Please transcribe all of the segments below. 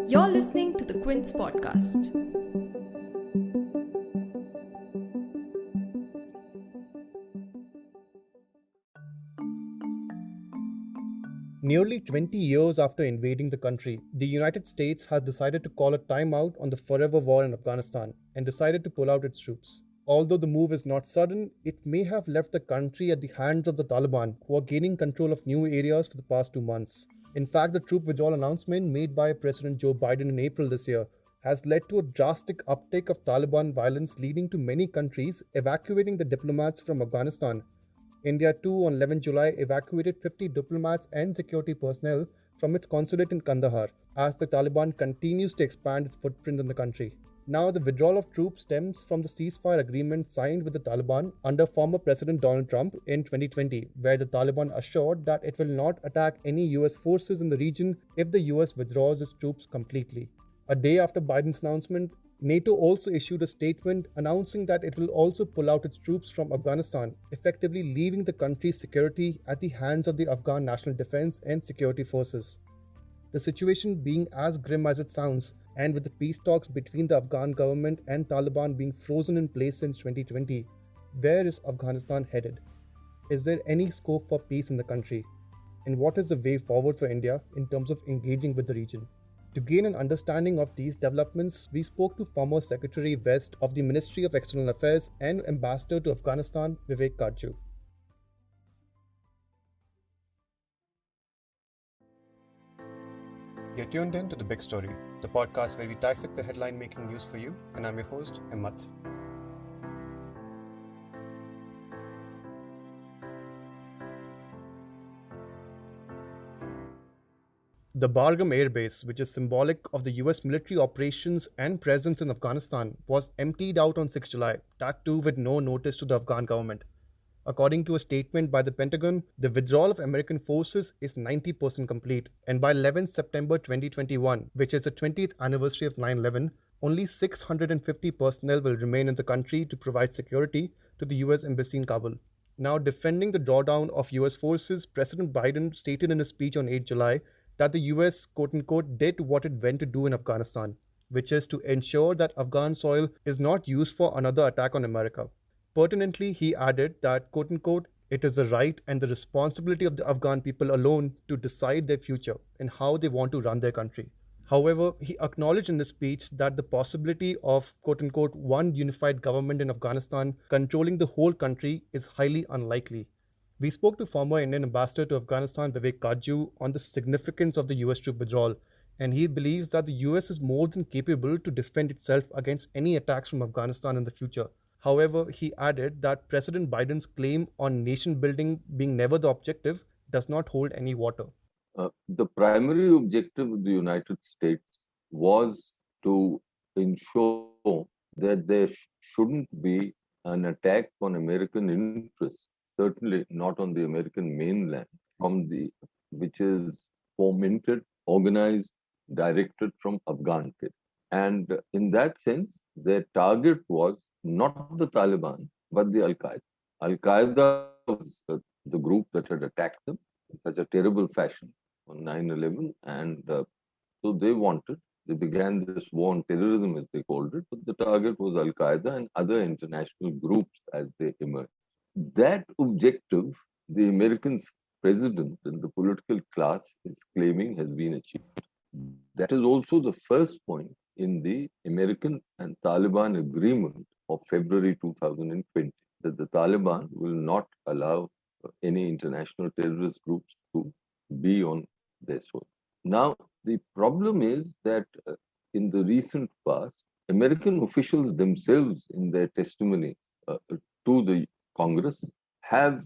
You're listening to the Quint's podcast. Nearly 20 years after invading the country, the United States has decided to call a timeout on the forever war in Afghanistan and decided to pull out its troops. Although the move is not sudden, it may have left the country at the hands of the Taliban, who are gaining control of new areas for the past 2 months. In fact, the troop withdrawal announcement made by President Joe Biden in April this year has led to a drastic uptake of Taliban violence, leading to many countries evacuating the diplomats from Afghanistan. India too on 11 July evacuated 50 diplomats and security personnel from its consulate in Kandahar as the Taliban continues to expand its footprint in the country. Now, the withdrawal of troops stems from the ceasefire agreement signed with the Taliban under former President Donald Trump in 2020, where the Taliban assured that it will not attack any US forces in the region if the US withdraws its troops completely. A day after Biden's announcement, NATO also issued a statement announcing that it will also pull out its troops from Afghanistan, effectively leaving the country's security at the hands of the Afghan National Defense and Security Forces. The situation being as grim as it sounds, and with the peace talks between the Afghan government and Taliban being frozen in place since 2020, where is Afghanistan headed? Is there any scope for peace in the country? And what is the way forward for India in terms of engaging with the region? To gain an understanding of these developments, we spoke to former Secretary West of the Ministry of External Affairs and Ambassador to Afghanistan, Vivek Kajju. You're tuned in to The Big Story, the podcast where we dissect the headline-making news for you, and I'm your host, Himmat. The Bargam Air Base, which is symbolic of the US military operations and presence in Afghanistan, was emptied out on 6 July, that too with no notice to the Afghan government. According to a statement by the Pentagon, the withdrawal of American forces is 90% complete, and by 11 September 2021, which is the 20th anniversary of 9/11, only 650 personnel will remain in the country to provide security to the US Embassy in Kabul. Now, defending the drawdown of US forces, President Biden stated in a speech on 8 July that the US, quote unquote, did what it went to do in Afghanistan, which is to ensure that Afghan soil is not used for another attack on America. Pertinently, he added that, quote unquote, it is the right and the responsibility of the Afghan people alone to decide their future and how they want to run their country. However, he acknowledged in the speech that the possibility of, quote unquote, one unified government in Afghanistan controlling the whole country is highly unlikely. We spoke to former Indian ambassador to Afghanistan, Vivek Kajju, on the significance of the US troop withdrawal, and he believes that the US is more than capable to defend itself against any attacks from Afghanistan in the future. However, he added that President Biden's claim on nation building being never the objective does not hold any water. The primary objective of the United States was to ensure that there shouldn't be an attack on American interests, certainly not on the American mainland, which is fomented, organized, directed from Afghan kids. And in that sense, their target was not the Taliban, but the Al-Qaeda. Al-Qaeda was the group that had attacked them in such a terrible fashion on 9/11. And so they began this war on terrorism, as they called it, but the target was Al-Qaeda and other international groups as they emerged. That objective, the American president and the political class is claiming has been achieved. That is also the first point in the American and Taliban agreement of February 2020, that the Taliban will not allow any international terrorist groups to be on their soil. Now, the problem is that in the recent past, American officials themselves, in their testimony to the Congress, have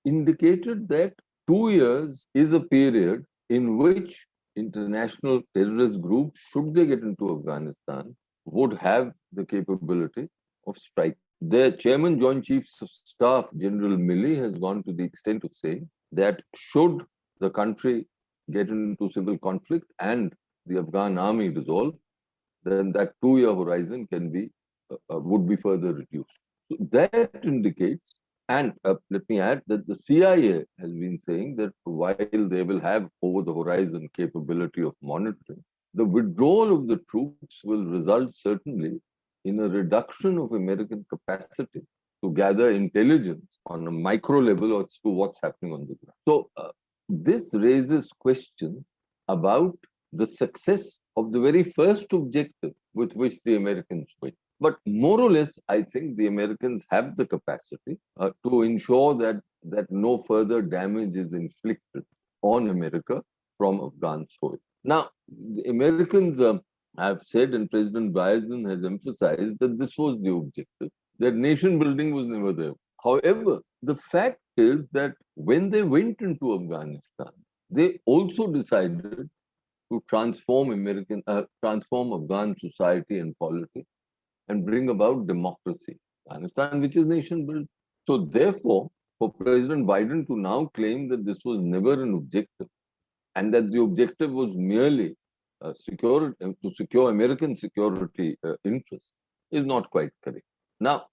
indicated that 2 years is a period in which international terrorist groups, should they get into Afghanistan, would have the capability of striking. Their chairman, Joint Chiefs of Staff, General Milley, has gone to the extent of saying that should the country get into civil conflict and the Afghan army dissolve, then that 2-year horizon would be further reduced. So that indicates And let me add that the CIA has been saying that while they will have over the horizon capability of monitoring, the withdrawal of the troops will result certainly in a reduction of American capacity to gather intelligence on a micro level as to what's happening on the ground. So, this raises questions about the success of the very first objective with which the Americans went. But more or less, I think the Americans have the capacity to ensure that no further damage is inflicted on America from Afghan soil. Now, the Americans have said, and President Biden has emphasized, that this was the objective, that nation building was never there. However, the fact is that when they went into Afghanistan, they also decided to transform Afghan society and politics and bring about democracy. Afghanistan, which is nation building. So therefore, for President Biden to now claim that this was never an objective and that the objective was merely to secure American security interests is not quite correct. Now,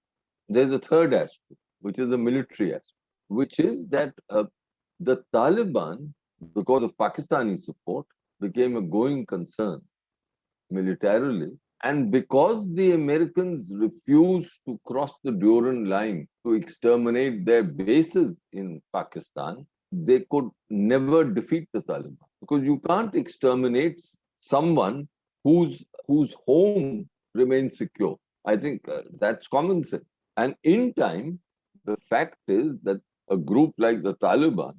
there's a third aspect, which is a military aspect, which is that the Taliban, because of Pakistani support, became a going concern militarily. And because the Americans refused to cross the Durand line to exterminate their bases in Pakistan, they could never defeat the Taliban. Because you can't exterminate someone whose home remains secure. I think that's common sense. And in time, the fact is that a group like the Taliban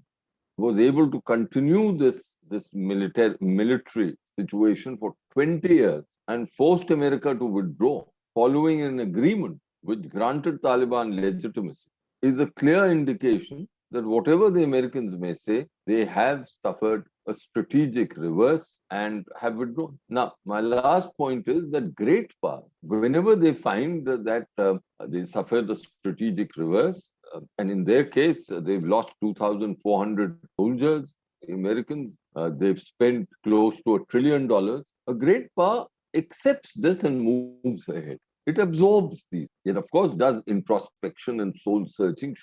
was able to continue this military situation for 20 years and forced America to withdraw following an agreement which granted Taliban legitimacy, is a clear indication that whatever the Americans may say, they have suffered a strategic reverse and have withdrawn. Now, my last point is that great power, whenever they find that they suffered a strategic reverse, and in their case, they've lost 2,400 soldiers, the Americans, they've spent close to $1 trillion. A great power accepts this and moves ahead. It absorbs these. It, of course, does introspection and soul searching,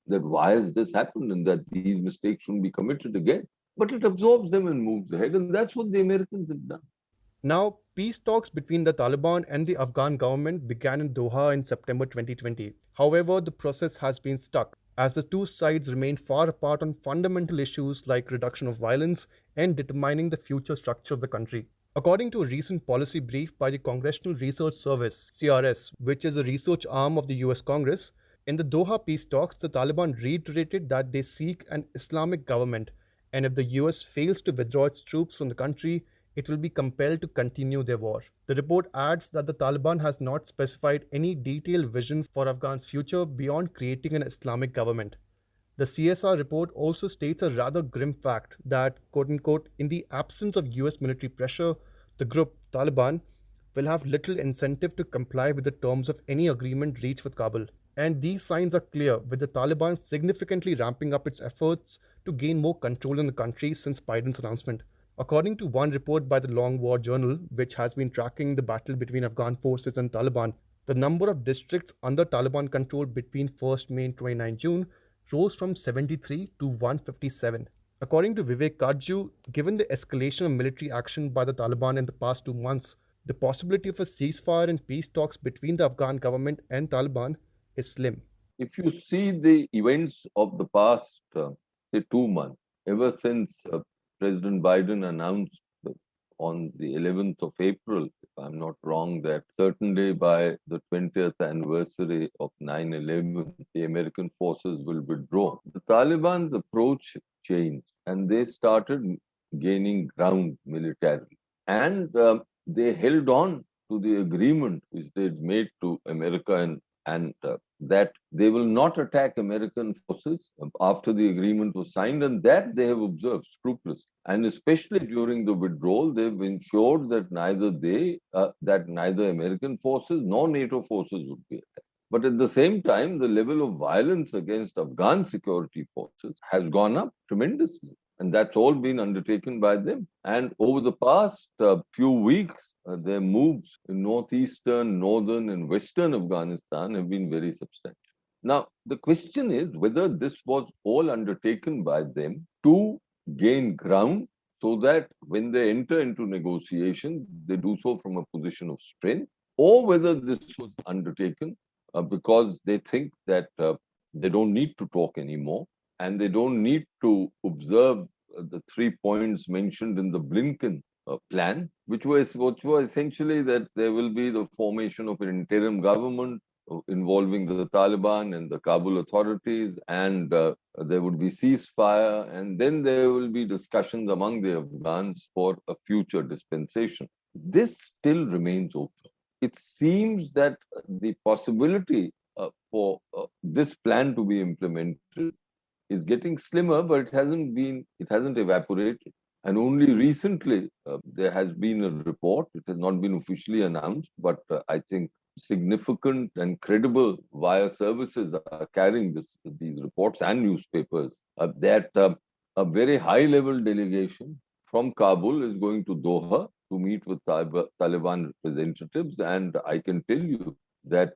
that why has this happened and that these mistakes shouldn't be committed again. But it absorbs them and moves ahead. And that's what the Americans have done. Now, peace talks between the Taliban and the Afghan government began in Doha in September 2020. However, the process has been stuck as the two sides remain far apart on fundamental issues like reduction of violence and determining the future structure of the country. According to a recent policy brief by the Congressional Research Service, CRS, which is a research arm of the US Congress, in the Doha peace talks, the Taliban reiterated that they seek an Islamic government, and if the US fails to withdraw its troops from the country, it will be compelled to continue their war. The report adds that the Taliban has not specified any detailed vision for Afghan's future beyond creating an Islamic government. The CSR report also states a rather grim fact that, quote unquote, in the absence of US military pressure, the group, Taliban, will have little incentive to comply with the terms of any agreement reached with Kabul. And these signs are clear, with the Taliban significantly ramping up its efforts to gain more control in the country since Biden's announcement. According to one report by the Long War Journal, which has been tracking the battle between Afghan forces and Taliban, the number of districts under Taliban control between 1st May and 29 June rose from 73 to 157. According to Vivek Kajju, given the escalation of military action by the Taliban in the past 2 months, the possibility of a ceasefire and peace talks between the Afghan government and Taliban is slim. If you see the events of the past, say, 2 months, ever since President Biden announced on the 11th of April, if I'm not wrong, that certainly by the 20th anniversary of 9/11, the American forces will withdraw. The Taliban's approach changed and they started gaining ground militarily. And they held on to the agreement which they'd made to America and that they will not attack American forces after the agreement was signed, and that they have observed scrupulously. And especially during the withdrawal, they've ensured that neither American forces nor NATO forces would be attacked. But at the same time, the level of violence against Afghan security forces has gone up tremendously. And that's all been undertaken by them. And over the past few weeks, their moves in northeastern, northern, and western Afghanistan have been very substantial. Now, the question is whether this was all undertaken by them to gain ground so that when they enter into negotiations, they do so from a position of strength, or whether this was undertaken because they think that they don't need to talk anymore and they don't need to observe the 3 points mentioned in the Blinken plan, which were essentially that there will be the formation of an interim government involving the Taliban and the Kabul authorities, and there would be ceasefire, and then there will be discussions among the Afghans for a future dispensation. This still remains open. It seems that the possibility for this plan to be implemented is getting slimmer, but it hasn't evaporated. And only recently there has been a report. It has not been officially announced, but I think significant and credible wire services are carrying these reports and newspapers that a very high-level delegation from Kabul is going to Doha to meet with Taliban representatives, and I can tell you that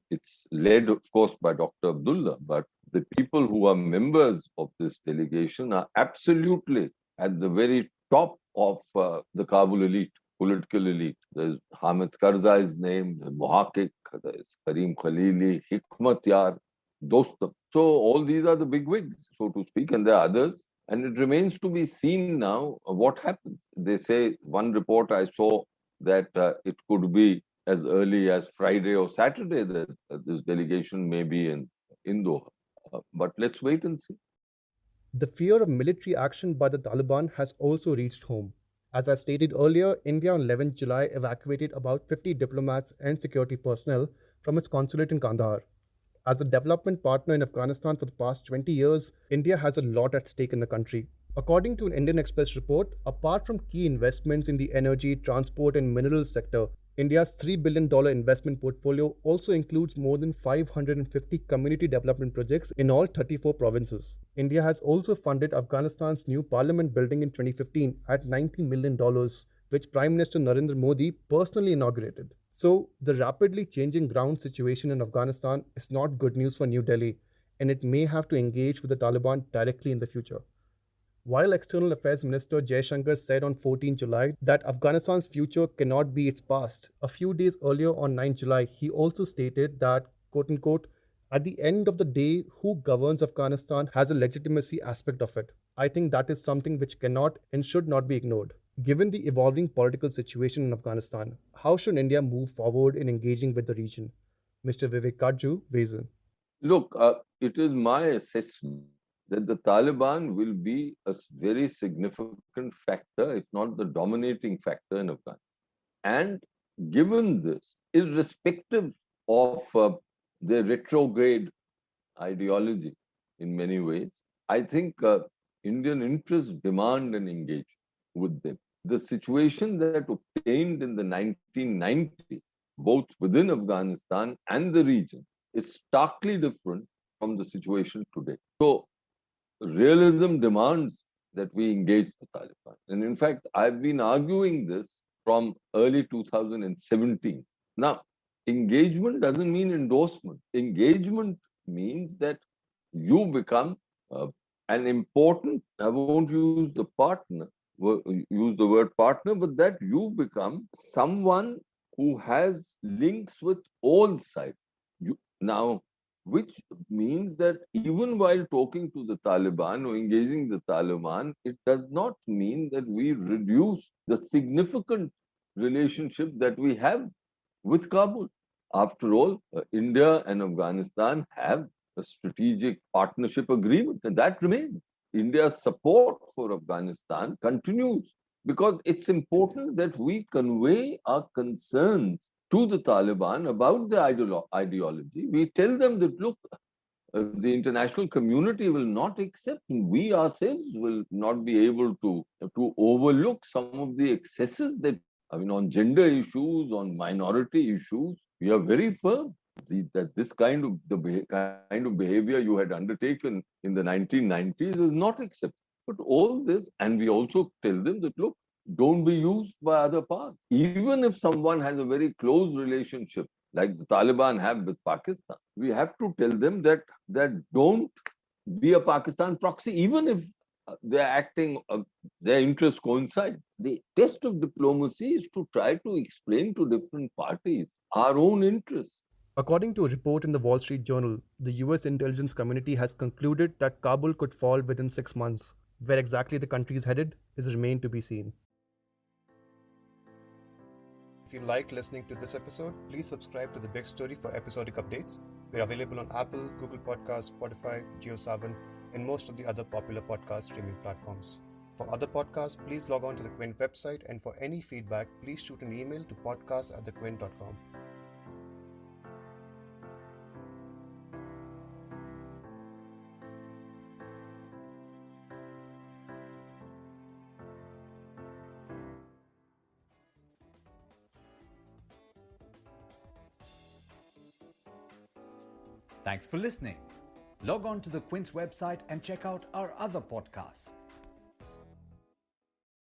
it's led, of course, by Dr. Abdullah, but the people who are members of this delegation are absolutely at the very top of the Kabul elite, political elite. There's Hamid Karzai's name, there's Muhaqiq, there's Karim Khalili, Hikmat Yar, Dostum. So all these are the big wigs, so to speak, and there are others. And it remains to be seen now what happens. They say, one report I saw that it could be as early as Friday or Saturday that this delegation may be in Doha. But let's wait and see. The fear of military action by the Taliban has also reached home. As I stated earlier, India on 11th July evacuated about 50 diplomats and security personnel from its consulate in Kandahar. As a development partner in Afghanistan for the past 20 years, India has a lot at stake in the country. According to an Indian Express report, apart from key investments in the energy, transport, and minerals sector, India's $3 billion investment portfolio also includes more than 550 community development projects in all 34 provinces. India has also funded Afghanistan's new parliament building in 2015 at $90 million, which Prime Minister Narendra Modi personally inaugurated. So, the rapidly changing ground situation in Afghanistan is not good news for New Delhi, and it may have to engage with the Taliban directly in the future. While External Affairs Minister Jaishankar said on 14 July that Afghanistan's future cannot be its past, a few days earlier on 9 July, he also stated that, quote unquote, at the end of the day, who governs Afghanistan has a legitimacy aspect of it. I think that is something which cannot and should not be ignored. Given the evolving political situation in Afghanistan, how should India move forward in engaging with the region? Mr. Vivek Kaju weighs in. Look, it is my assessment that the Taliban will be a very significant factor, if not the dominating factor in Afghanistan. And given this, irrespective of their retrograde ideology in many ways, I think Indian interests demand an engagement with them. The situation that obtained in the 1990s, both within Afghanistan and the region, is starkly different from the situation today. So, realism demands that we engage the Taliban. And in fact, I've been arguing this from early 2017. Now, engagement doesn't mean endorsement. Engagement means that you become an important, I won't use the word partner, but that you become someone who has links with all sides. Now, which means that even while talking to the Taliban or engaging the Taliban, it does not mean that we reduce the significant relationship that we have with Kabul. After all, India and Afghanistan have a strategic partnership agreement, and that remains. India's support for Afghanistan continues because it's important that we convey our concerns to the Taliban about the ideology. We tell them that, look, the international community will not accept, and we ourselves will not be able to overlook some of the excesses that, on gender issues, on minority issues, we are very firm that this kind of behavior you had undertaken in the 1990s is not acceptable. But all this, and we also tell them that, look, don't be used by other parts. Even if someone has a very close relationship like the Taliban have with Pakistan. We have to tell them that don't be a Pakistan proxy, even if they're acting, their interests coincide. The test of diplomacy is to try to explain to different parties our own interests. According to a report in the Wall Street Journal, the US intelligence community has concluded that Kabul could fall within 6 months. Where exactly the country is headed is remain to be seen. If you liked listening to this episode, please subscribe to The Big Story for episodic updates. We're available on Apple, Google Podcasts, Spotify, JioSaavn, and most of the other popular podcast streaming platforms. For other podcasts, please log on to the Quint website, and for any feedback, please shoot an email to podcast@thequint.com. Thanks for listening. Log on to the Quint's website and check out our other podcasts.